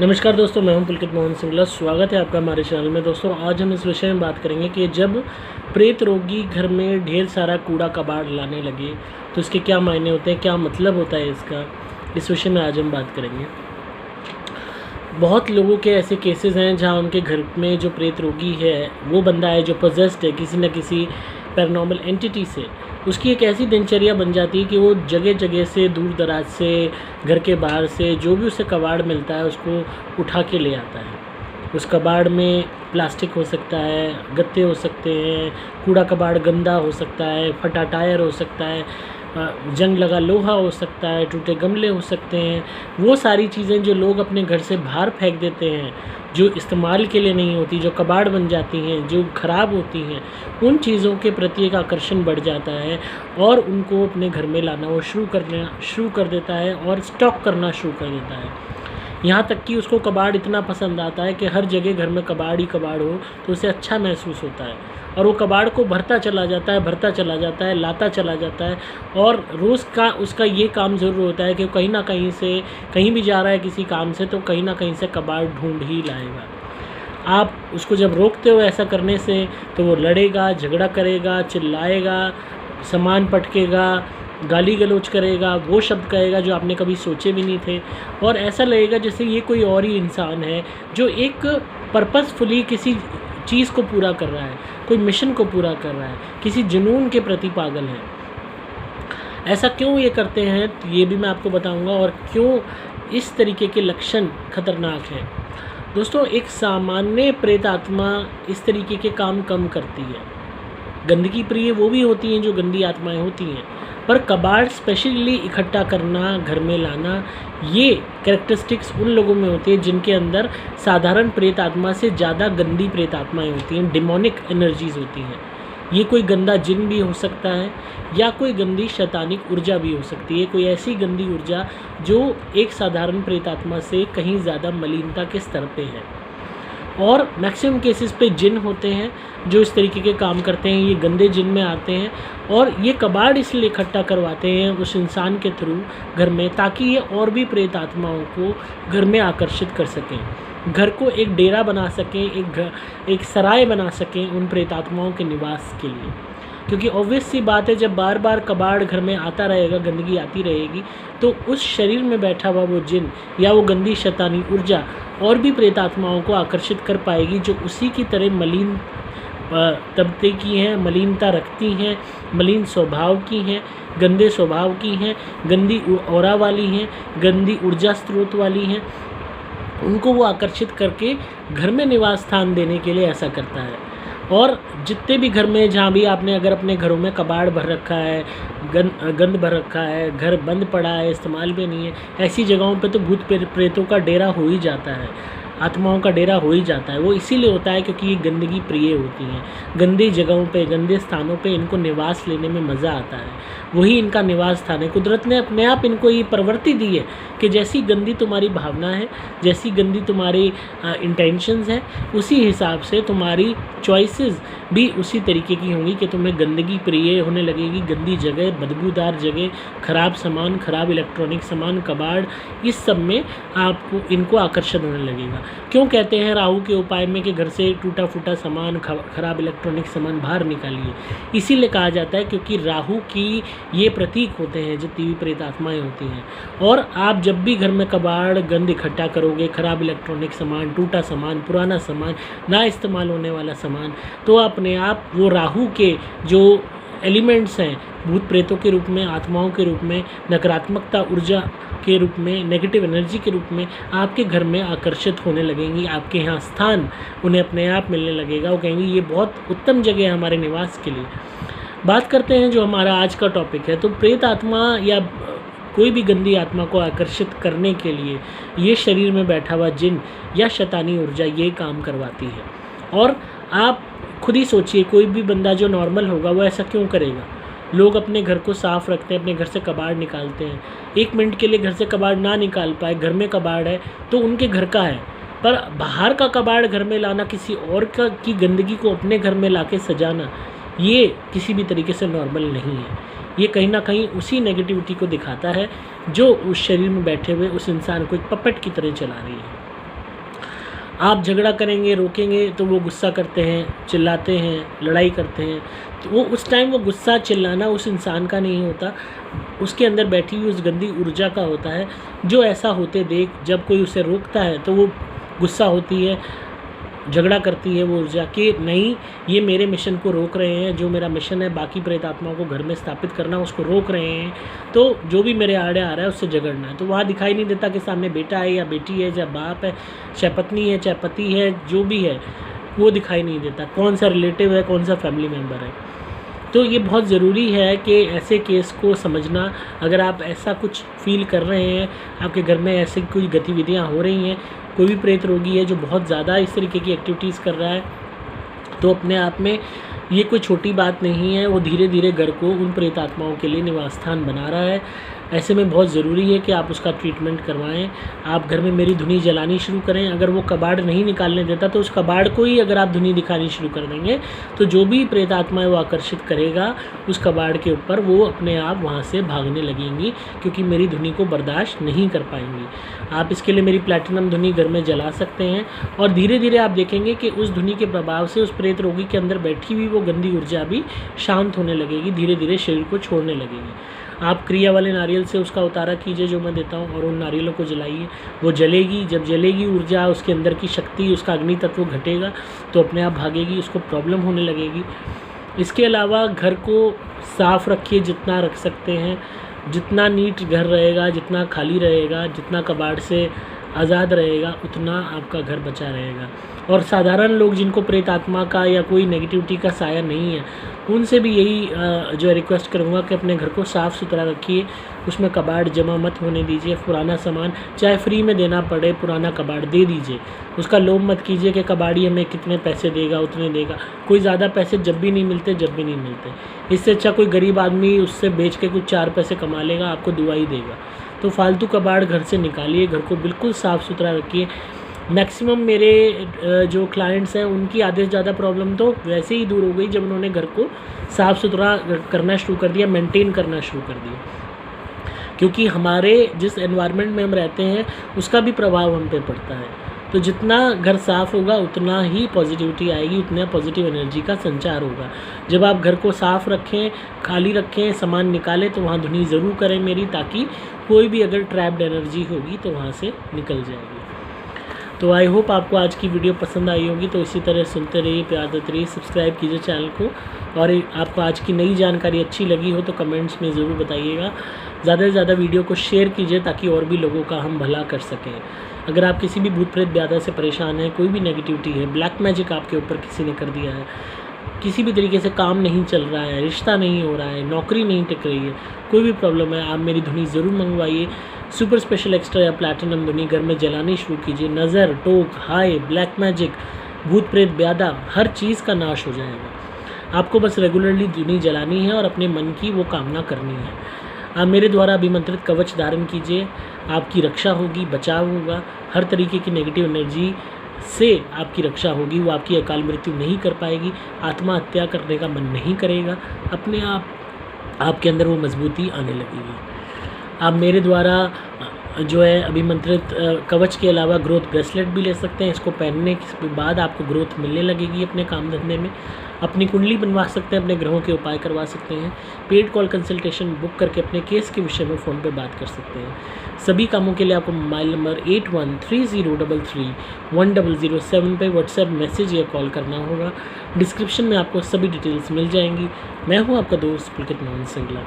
नमस्कार दोस्तों, मैं हूं पुलकित मोहन सिंगला। स्वागत है आपका हमारे चैनल में। दोस्तों, आज हम इस विषय में बात करेंगे कि जब प्रेत रोगी घर में ढेर सारा कूड़ा कबाड़ लाने लगे तो इसके क्या मायने होते हैं, क्या मतलब होता है इसका, इस विषय में आज हम बात करेंगे। बहुत लोगों के ऐसे केसेस हैं जहां उनके घर में जो प्रेत रोगी है, वो बंदा है जो पजेस्ड है किसी न किसी पैरानॉर्मल एंटिटी से। उसकी एक ऐसी दिनचर्या बन जाती है कि वो जगह जगह से, दूर दराज से, घर के बाहर से जो भी उसे कबाड़ मिलता है उसको उठा के ले आता है। उस कबाड़ में प्लास्टिक हो सकता है, गत्ते हो सकते हैं, कूड़ा कबाड़ गंदा हो सकता है, फटा टायर हो सकता है, जंग लगा लोहा हो सकता है, टूटे गमले हो सकते हैं। वो सारी चीज़ें जो लोग अपने घर से बाहर फेंक देते हैं, जो इस्तेमाल के लिए नहीं होती, जो कबाड़ बन जाती हैं, जो ख़राब होती हैं, उन चीज़ों के प्रति एक आकर्षण बढ़ जाता है और उनको अपने घर में लाना वो शुरू कर देता है और स्टॉक करना शुरू कर देता है। यहाँ तक कि उसको कबाड़ इतना पसंद आता है कि हर जगह घर में कबाड़ ही कबाड़ हो तो उसे अच्छा महसूस होता है और वो कबाड़ को भरता चला जाता है, लाता चला जाता है। और रोज़ का उसका ये काम ज़रूर होता है कि कहीं ना कहीं से, कहीं भी जा रहा है किसी काम से, तो कहीं ना कहीं से कबाड़ ढूंढ ही लाएगा। आप उसको जब रोकते हो ऐसा करने से तो वो लड़ेगा, झगड़ा करेगा, चिल्लाएगा, सामान पटकेगा, गाली गलौज करेगा, वो शब्द कहेगा जो आपने कभी सोचे भी नहीं थे। और ऐसा लगेगा जैसे ये कोई और ही इंसान है जो एक पर्पसफुली किसी चीज़ को पूरा कर रहा है, कोई मिशन को पूरा कर रहा है, किसी जुनून के प्रति पागल है। ऐसा क्यों ये करते हैं तो ये भी मैं आपको बताऊंगा, और क्यों इस तरीके के लक्षण खतरनाक हैं। दोस्तों, एक सामान्य प्रेत आत्मा इस तरीके के काम कम करती है। गंदगी प्रिय वो भी होती हैं जो गंदी आत्माएं होती हैं, पर कबाड़ स्पेशली इकट्ठा करना, घर में लाना, ये कैरेक्टरिस्टिक्स उन लोगों में होती है जिनके अंदर साधारण प्रेत आत्मा से ज़्यादा गंदी प्रेत आत्माएं होती हैं, डिमोनिक एनर्जीज होती हैं। ये कोई गंदा जिन भी हो सकता है या कोई गंदी शैतानिक ऊर्जा भी हो सकती है, कोई ऐसी गंदी ऊर्जा जो एक साधारण प्रेत आत्मा से कहीं ज़्यादा मलिनता के स्तर पे है। और मैक्सिमम केसेस पे जिन होते हैं जो इस तरीके के काम करते हैं, ये गंदे जिन में आते हैं और ये कबाड़ इसलिए इकट्ठा करवाते हैं उस इंसान के थ्रू घर में, ताकि ये और भी प्रेत आत्माओं को घर में आकर्षित कर सकें, घर को एक डेरा बना सकें, एक सराय बना सकें उन प्रेत आत्माओं के निवास के लिए। क्योंकि ऑब्वियस सी बात है, जब बार बार कबाड़ घर में आता रहेगा, गंदगी आती रहेगी, तो उस शरीर में बैठा हुआ वो जिन या वो गंदी शैतानी ऊर्जा और भी प्रेत आत्माओं को आकर्षित कर पाएगी जो उसी की तरह मलिन तबके की हैं, मलिनता रखती हैं, मलिन स्वभाव की हैं, गंदे स्वभाव की हैं, गंदी ऑरा वाली हैं, गंदी ऊर्जा स्रोत वाली हैं। उनको वो आकर्षित करके घर में निवास स्थान देने के लिए ऐसा करता है। और जितने भी घर में, जहाँ भी आपने अगर अपने घरों में कबाड़ भर रखा है, गंद भर रखा है, घर बंद पड़ा है, इस्तेमाल भी नहीं है, ऐसी जगहों पे तो भूत प्रेतों का डेरा हो ही जाता है, आत्माओं का डेरा हो ही जाता है। वो इसीलिए होता है क्योंकि ये गंदगी प्रिय होती हैं। गंदी जगहों पे, गंदे स्थानों पे इनको निवास लेने में मज़ा आता है, वही इनका निवास स्थान है। कुदरत ने अपने आप इनको ये प्रवृत्ति दी है कि जैसी गंदी तुम्हारी भावना है, जैसी गंदी तुम्हारी इंटेंशंस हैं, उसी हिसाब से तुम्हारी चॉइसेस भी उसी तरीके की होंगी कि तुम्हें गंदगी प्रिय होने लगेगी। गंदी जगह, बदबूदार जगह, ख़राब सामान, ख़राब इलेक्ट्रॉनिक सामान, कबाड़, इस सब में आपको इनको आकर्षण होने लगेगा। क्यों कहते हैं राहु के उपाय में कि घर से टूटा फूटा सामान, ख़राब इलेक्ट्रॉनिक सामान बाहर निकालिए? इसीलिए कहा जाता है क्योंकि राहु की ये प्रतीक होते हैं जितनी भी प्रेत आत्माएँ होती हैं। और आप जब भी घर में कबाड़, गंद इकट्ठा करोगे, ख़राब इलेक्ट्रॉनिक सामान, टूटा सामान, पुराना सामान, ना इस्तेमाल होने वाला सामान, तो अपने आप वो राहु के जो एलिमेंट्स हैं, भूत प्रेतों के रूप में, आत्माओं के रूप में, नकारात्मकता ऊर्जा के रूप में, नेगेटिव एनर्जी के रूप में आपके घर में आकर्षित होने लगेंगी। आपके यहाँ स्थान उन्हें अपने आप मिलने लगेगा। वो कहेंगे ये बहुत उत्तम जगह है हमारे निवास के लिए। बात करते हैं जो हमारा आज का टॉपिक है। तो प्रेत आत्मा या कोई भी गंदी आत्मा को आकर्षित करने के लिए ये शरीर में बैठा हुआ जिन या शैतानी ऊर्जा ये काम करवाती है। और आप खुद ही सोचिए, कोई भी बंदा जो नॉर्मल होगा वो ऐसा क्यों करेगा? लोग अपने घर को साफ़ रखते हैं, अपने घर से कबाड़ निकालते हैं। 1 मिनट के लिए घर से कबाड़ ना निकाल पाए, घर में कबाड़ है तो उनके घर का है, पर बाहर का कबाड़ घर में लाना, किसी और की गंदगी को अपने घर में लाके सजाना, ये किसी भी तरीके से नॉर्मल नहीं है। ये कहीं ना कहीं उसी नेगेटिविटी को दिखाता है जो उस शरीर में बैठे हुए उस इंसान को एक पपेट की तरह चला रही है। आप झगड़ा करेंगे, रोकेंगे तो वो गुस्सा करते हैं, चिल्लाते हैं, लड़ाई करते हैं। तो वो उस टाइम वो गुस्सा चिल्लाना उस इंसान का नहीं होता, उसके अंदर बैठी हुई उस गंदी ऊर्जा का होता है, जो ऐसा होते देख जब कोई उसे रोकता है तो वो गुस्सा होती है, झगड़ा करती है वो ऊर्जा कि नहीं, ये मेरे मिशन को रोक रहे हैं, जो मेरा मिशन है बाकी प्रेत आत्माओं को घर में स्थापित करना उसको रोक रहे हैं, तो जो भी मेरे आड़े आ रहा है उससे झगड़ना है। तो वहाँ दिखाई नहीं देता कि सामने बेटा है या बेटी है, या बाप है, चाहे पत्नी है, चाहे पति है, जो भी है वो दिखाई नहीं देता, कौन सा रिलेटिव है, कौन सा फैमिली मेम्बर है। तो ये बहुत ज़रूरी है कि ऐसे केस को समझना। अगर आप ऐसा कुछ फील कर रहे हैं, आपके घर में ऐसी कुछ गतिविधियाँ हो रही हैं, कोई भी प्रेत रोगी है जो बहुत ज़्यादा इस तरीके की एक्टिविटीज़ कर रहा है, तो अपने आप में ये कोई छोटी बात नहीं है, वो धीरे धीरे घर को उन प्रेत आत्माओं के लिए निवास स्थान बना रहा है। ऐसे में बहुत ज़रूरी है कि आप उसका ट्रीटमेंट करवाएं। आप घर में मेरी धुनी जलानी शुरू करें। अगर वो कबाड़ नहीं निकालने देता तो उस कबाड़ को ही अगर आप धुनी दिखानी शुरू कर देंगे तो जो भी प्रेत आत्माएं वो आकर्षित करेगा उस कबाड़ के ऊपर, वो अपने आप वहाँ से भागने लगेंगी, क्योंकि मेरी धुनी को बर्दाश्त नहीं कर पाएंगी। आप इसके लिए मेरी प्लैटिनम धुनी घर में जला सकते हैं और धीरे धीरे आप देखेंगे कि उस धुनी के प्रभाव से उस प्रेत रोगी के अंदर बैठी हुई वो गंदी ऊर्जा भी शांत होने लगेगी, धीरे धीरे शरीर को छोड़ने लगेगी। आप क्रिया वाले नारियल से उसका उतारा कीजिए जो मैं देता हूँ, और उन नारियलों को जलाइए। वो जलेगी, जब जलेगी ऊर्जा, उसके अंदर की शक्ति, उसका अग्नि तत्व घटेगा तो अपने आप भागेगी, उसको प्रॉब्लम होने लगेगी। इसके अलावा घर को साफ़ रखिए जितना रख सकते हैं। जितना नीट घर रहेगा, जितना खाली रहेगा, जितना कबाड़ से आज़ाद रहेगा, उतना आपका घर बचा रहेगा। और साधारण लोग जिनको प्रेत आत्मा का या कोई नेगेटिविटी का साया नहीं है, उनसे भी यही जो रिक्वेस्ट करूँगा कि अपने घर को साफ़ सुथरा रखिए, उसमें कबाड़ जमा मत होने दीजिए। पुराना सामान चाहे फ्री में देना पड़े, पुराना कबाड़ दे दीजिए। उसका लोभ मत कीजिए कि कबाड़ी हमें कितने पैसे देगा, उतने देगा। कोई ज़्यादा पैसे जब भी नहीं मिलते, जब भी नहीं मिलते। इससे अच्छा कोई गरीब आदमी उससे बेच के कुछ 4 पैसे कमा लेगा, आपको दुआ ही देगा। तो फालतू कबाड़ घर से निकालिए, घर को बिल्कुल साफ़ सुथरा रखिए। मैक्सिमम मेरे जो क्लाइंट्स हैं उनकी आधे से ज़्यादा प्रॉब्लम तो वैसे ही दूर हो गई जब उन्होंने घर को साफ़ सुथरा करना शुरू कर दिया, मेंटेन करना शुरू कर दिया। क्योंकि हमारे जिस एनवायरनमेंट में हम रहते हैं उसका भी प्रभाव हम पे पड़ता है। तो जितना घर साफ़ होगा उतना ही पॉजिटिविटी आएगी, उतना पॉजिटिव एनर्जी का संचार होगा। जब आप घर को साफ़ रखें, खाली रखें, सामान निकालें तो वहाँ धुनी ज़रूर करें मेरी, ताकि कोई भी अगर ट्रैप्ड एनर्जी होगी तो वहाँ से निकल जाएगी। तो आई होप आपको आज की वीडियो पसंद आई होगी। तो इसी तरह सुनते रहिए, प्यार देते रहिए, सब्सक्राइब कीजिए चैनल को। और आपको आज की नई जानकारी अच्छी लगी हो तो कमेंट्स में ज़रूर बताइएगा। ज़्यादा से ज़्यादा वीडियो को शेयर कीजिए ताकि और भी लोगों का हम भला कर सकें। अगर आप किसी भी भूत प्रेत ब्याधा से परेशान हैं, कोई भी नेगेटिविटी है, ब्लैक मैजिक आपके ऊपर किसी ने कर दिया है, किसी भी तरीके से काम नहीं चल रहा है, रिश्ता नहीं हो रहा है, नौकरी नहीं टिक रही है, कोई भी प्रॉब्लम है, आप मेरी धुनी ज़रूर मंगवाइए। सुपर स्पेशल एक्स्ट्रा या प्लैटिनम धुनी घर में जलानी शुरू कीजिए। नज़र, टोक, हाई, ब्लैक मैजिक, भूत प्रेत ब्याधा, हर चीज़ का नाश हो जाएगा। आपको बस रेगुलरली धुनी जलानी है और अपने मन की वो कामना करनी है। आप मेरे द्वारा अभिमंत्रित कवच धारण कीजिए, आपकी रक्षा होगी, बचाव होगा। हर तरीके की नेगेटिव एनर्जी से आपकी रक्षा होगी, वो आपकी अकाल मृत्यु नहीं कर पाएगी, आत्महत्या करने का मन नहीं करेगा, अपने आप आपके अंदर वो मजबूती आने लगेगी। आप मेरे द्वारा जो है अभिमंत्रित कवच के अलावा ग्रोथ ब्रेसलेट भी ले सकते हैं। इसको पहनने के बाद आपको ग्रोथ मिलने लगेगी अपने काम धंधे में। अपनी कुंडली बनवा सकते हैं, अपने ग्रहों के उपाय करवा सकते हैं। पेड कॉल कंसल्टेशन बुक करके अपने केस के विषय में फ़ोन पे बात कर सकते हैं। सभी कामों के लिए आपको मोबाइल नंबर 8130331007 पे व्हाट्सएप मैसेज या कॉल करना होगा। डिस्क्रिप्शन में आपको सभी डिटेल्स मिल जाएंगी। मैं हूँ आपका दोस्त पुलकित मोहन सिंगला।